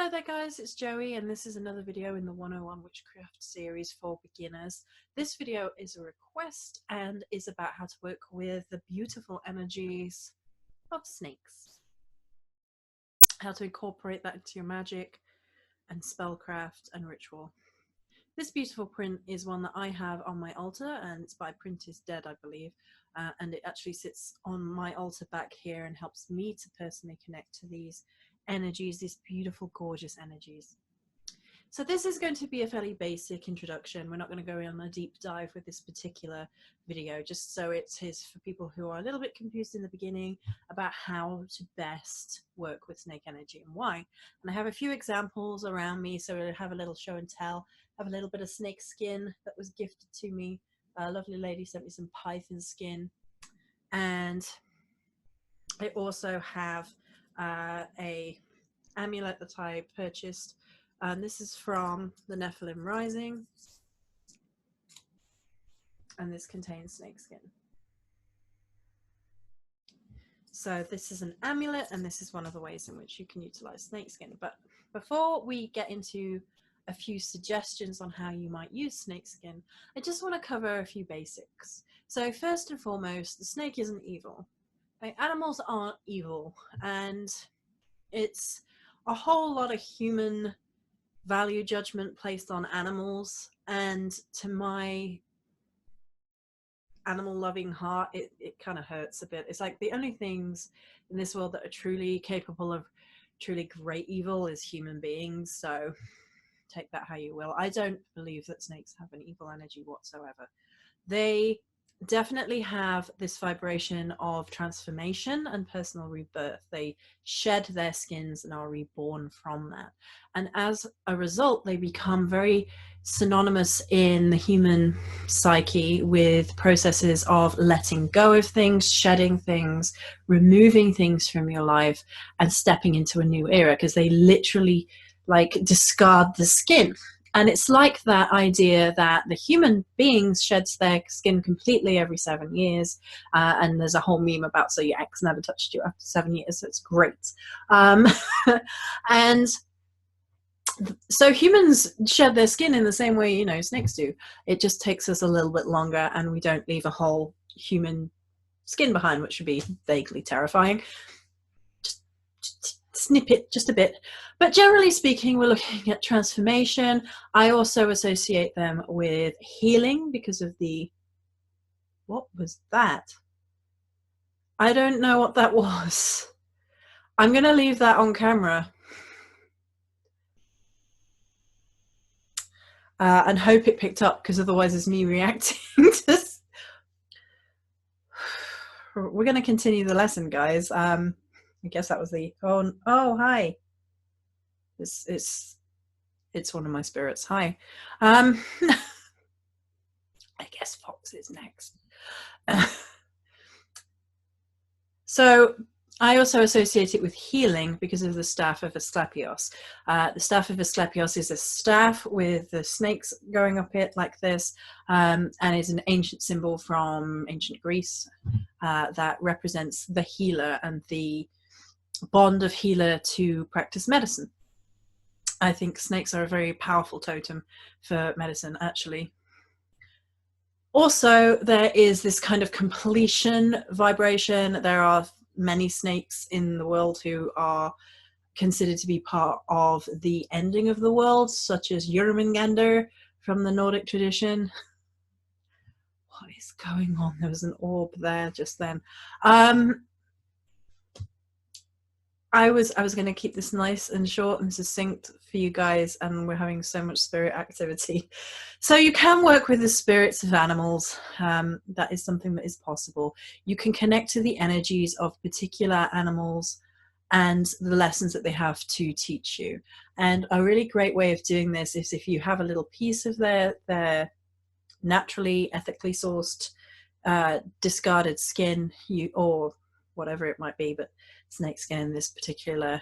Hello there guys, it's Joey and this is another video in the 101 Witchcraft series for beginners. This video is a request and is about how to work with the beautiful energies of snakes. How to incorporate that into your magic and spellcraft and ritual. This beautiful print is one that I have on my altar, and it's by Print is Dead, I believe, and it actually sits on my altar back here and helps me to personally connect to these energies, these beautiful, gorgeous energies. So this is going to be a fairly basic introduction. We're not going to go on a deep dive with this particular video, just so it is for people who are a little bit confused in the beginning about how to best work with snake energy and why. And I have a few examples around me, so we'll have a little show and tell. I have a little bit of snake skin that was gifted to me. A lovely lady sent me some python skin, and I also have a amulet that I purchased, and this is from the Nephilim Rising, and this contains snake skin. So this is an amulet, and this is one of the ways in which you can utilize snake skin. But before we get into a few suggestions on how you might use snake skin, I just want to cover a few basics. So first and foremost, the snake isn't evil. Like, animals aren't evil, and it's a whole lot of human value judgment placed on animals, and to my animal loving heart it kind of hurts a bit. It's like the only things in this world that are truly capable of truly great evil is human beings, so take that how you will. I don't believe that snakes have an evil energy whatsoever. They definitely have this vibration of transformation and personal rebirth. They shed their skins and are reborn from that. And as a result, they become very synonymous in the human psyche with processes of letting go of things, shedding things, removing things from your life, and stepping into a new era, because they literally like discard the skin. And it's like that idea that the human beings sheds their skin completely every 7 years. And there's a whole meme about, so your ex never touched you after 7 years, so it's great. And so humans shed their skin in the same way, you know, snakes do. It just takes us a little bit longer, and we don't leave a whole human skin behind, which would be vaguely terrifying. Just snip it just a bit. But generally speaking, we're looking at transformation. I also associate them with healing because of the, what was that? I don't know what that was. I'm going to leave that on camera and hope it picked up, because otherwise it's me reacting to... We're going to continue the lesson, guys. I guess that was the, oh hi. It's one of my spirits. Hi. I guess Fox is next. So I also associate it with healing because of the Staff of Asclepius. The Staff of Asclepius is a staff with the snakes going up it like this, and is an ancient symbol from ancient Greece that represents the healer and the bond of healer to practice medicine. I think snakes are a very powerful totem for medicine, actually. Also, there is this kind of completion vibration. There are many snakes in the world who are considered to be part of the ending of the world, such as Jormungandr from the Nordic tradition. What is going on? There was an orb there just then. I was going to keep this nice and short and succinct for you guys, and we're having so much spirit activity. So you can work with the spirits of animals. That is something that is possible. You can connect to the energies of particular animals and the lessons that they have to teach you. And a really great way of doing this is if you have a little piece of their naturally, ethically sourced, discarded skin, or whatever it might be, but snake skin in this particular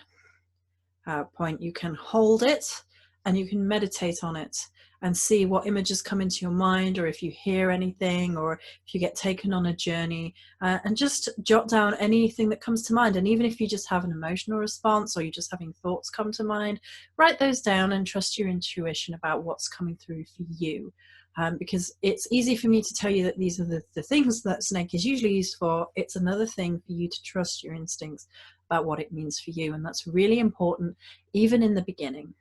point, you can hold it and you can meditate on it and see what images come into your mind, or if you hear anything, or if you get taken on a journey, and just jot down anything that comes to mind. And even if you just have an emotional response, or you're just having thoughts come to mind, write those down and trust your intuition about what's coming through for you. Because it's easy for me to tell you that these are the things that snake is usually used for. It's another thing for you to trust your instincts about what it means for you. And that's really important, even in the beginning.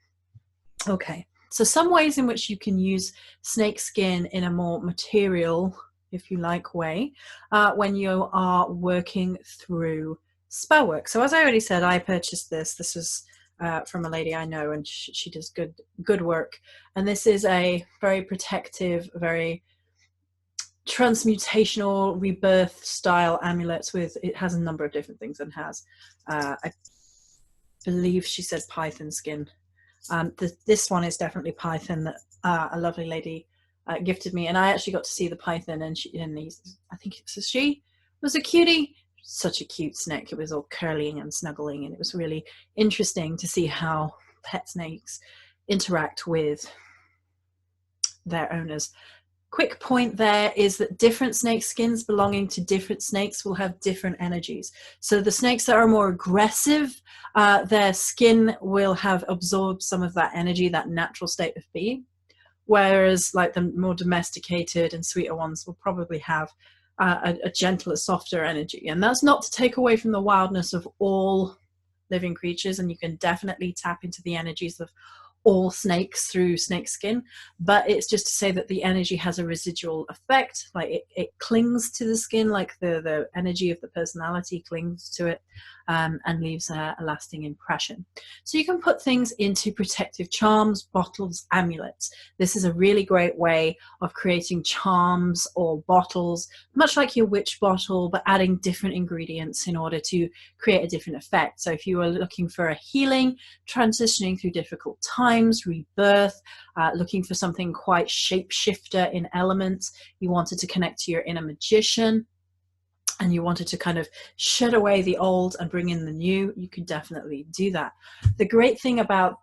Okay, so some ways in which you can use snake skin in a more material, if you like, way when you are working through spell work. So as I already said, I purchased this. This was from a lady I know, and she does good work. And this is a very protective, very transmutational rebirth style amulet. With it has a number of different things, and has I believe she said python skin. This one is definitely python that a lovely lady gifted me, and I actually got to see the python, and I think she was a cutie. Such a cute snake. It was all curling and snuggling, and it was really interesting to see how pet snakes interact with their owners. Quick point there is that different snake skins belonging to different snakes will have different energies. So the snakes that are more aggressive, their skin will have absorbed some of that energy, that natural state of being, whereas like the more domesticated and sweeter ones will probably have a gentler, softer energy. And that's not to take away from the wildness of all living creatures, and you can definitely tap into the energies of all snakes through snake skin, but it's just to say that the energy has a residual effect. Like it clings to the skin, like the energy of the personality clings to it, and leaves a lasting impression. So you can put things into protective charms, bottles, amulets. This is a really great way of creating charms or bottles, much like your witch bottle, but adding different ingredients in order to create a different effect. So if you are looking for a healing, transitioning through difficult times, rebirth, looking for something quite shapeshifter in elements, you wanted to connect to your inner magician, and you wanted to kind of shed away the old and bring in the new, you could definitely do that. The great thing about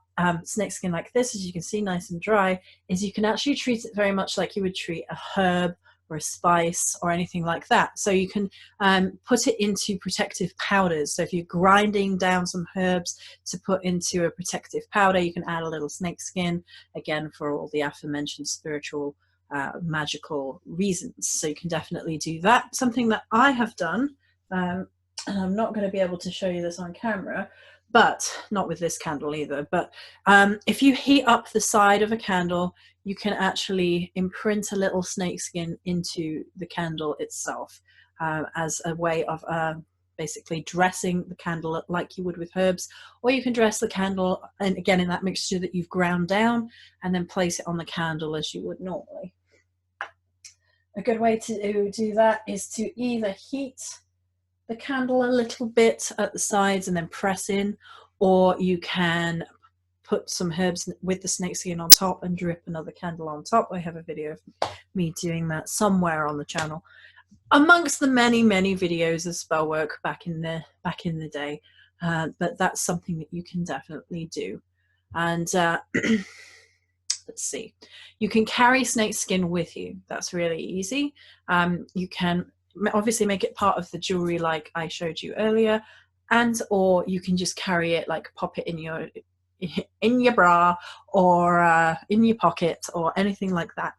snake skin like this, as you can see, nice and dry, is you can actually treat it very much like you would treat a herb or a spice or anything like that. So you can put it into protective powders. So if you're grinding down some herbs to put into a protective powder, you can add a little snake skin, again, for all the aforementioned spiritual magical reasons. So you can definitely do that. Something that I have done, and I'm not going to be able to show you this on camera, but not with this candle either, but if you heat up the side of a candle, you can actually imprint a little snake skin into the candle itself as a way of basically dressing the candle like you would with herbs. Or you can dress the candle, and again, in that mixture that you've ground down, and then place it on the candle as you would normally. A good way to do that is to either heat the candle a little bit at the sides and then press in, or you can put some herbs with the snake skin on top and drip another candle on top. I have a video of me doing that somewhere on the channel, amongst the many videos of spell work back in the day. But that's something that you can definitely do. And let's see, you can carry snake skin with you. That's really easy. You can obviously make it part of the jewelry like I showed you earlier, and or you can just carry it, like pop it in your bra or in your pocket or anything like that,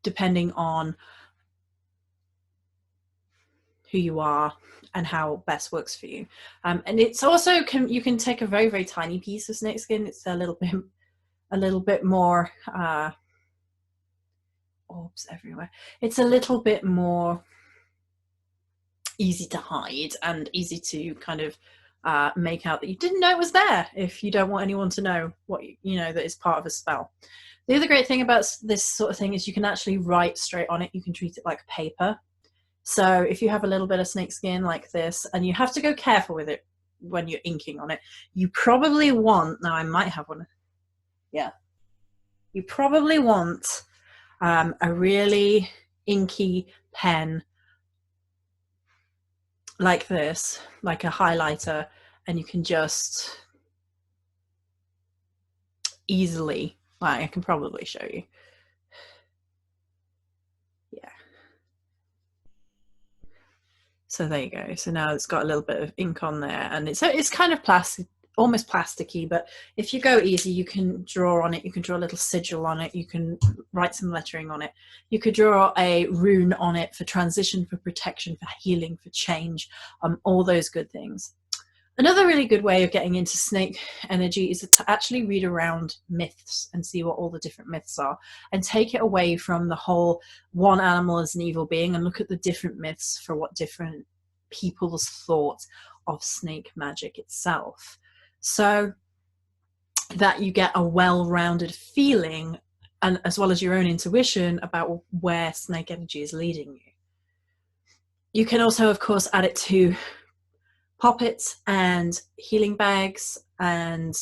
depending on who you are and how best works for you. And it's also you can take a very tiny piece of snake skin. It's a little bit more orbs everywhere. It's a little bit more easy to hide and easy to kind of make out that you didn't know it was there, if you don't want anyone to know what that is part of a spell. The other great thing about this sort of thing is you can actually write straight on it. You can treat it like paper. So if you have a little bit of snake skin like this, and you have to go careful with it when you're inking on it, you probably want, now I might have one, yeah, you probably want a really inky pen like this, like a highlighter, and you can just easily. Like, I can probably show you. Yeah. So there you go. So now it's got a little bit of ink on there, and it's kind of plastic, almost plasticky, but if you go easy, you can draw on it. You can draw a little sigil on it. You can write some lettering on it. You could draw a rune on it for transition, for protection, for healing, for change, all those good things. Another really good way of getting into snake energy is to actually read around myths and see what all the different myths are, and take it away from the whole one animal as an evil being, and look at the different myths for what different people's thought of snake magic itself, so that you get a well-rounded feeling, and as well as your own intuition about where snake energy is leading you. You can also, of course, add it to poppets and healing bags and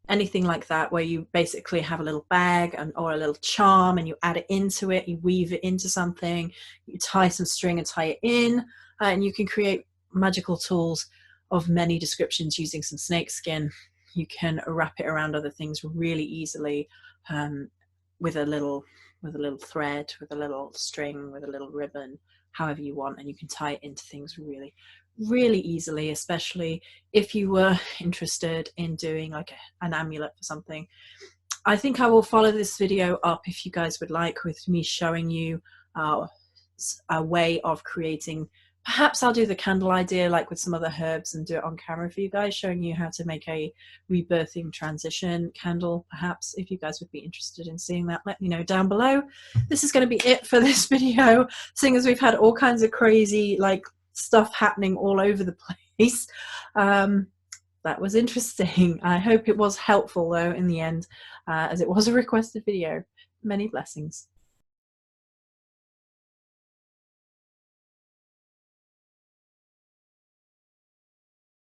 anything like that, where you basically have a little bag or a little charm, and you add it into it, you weave it into something, you tie some string and tie it in, and you can create magical tools of many descriptions using some snake skin. You can wrap it around other things really easily, with a little thread, with a little string, with a little ribbon, however you want, and you can tie it into things really easily, especially if you were interested in doing like an amulet for something. I think I will follow this video up, if you guys would like, with me showing you a way of creating. Perhaps I'll do the candle idea like with some other herbs and do it on camera for you guys, showing you how to make a rebirthing transition candle. Perhaps if you guys would be interested in seeing that, let me know down below. This is going to be it for this video, seeing as we've had all kinds of crazy like stuff happening all over the place. That was interesting. I hope it was helpful though in the end, as it was a requested video. Many blessings.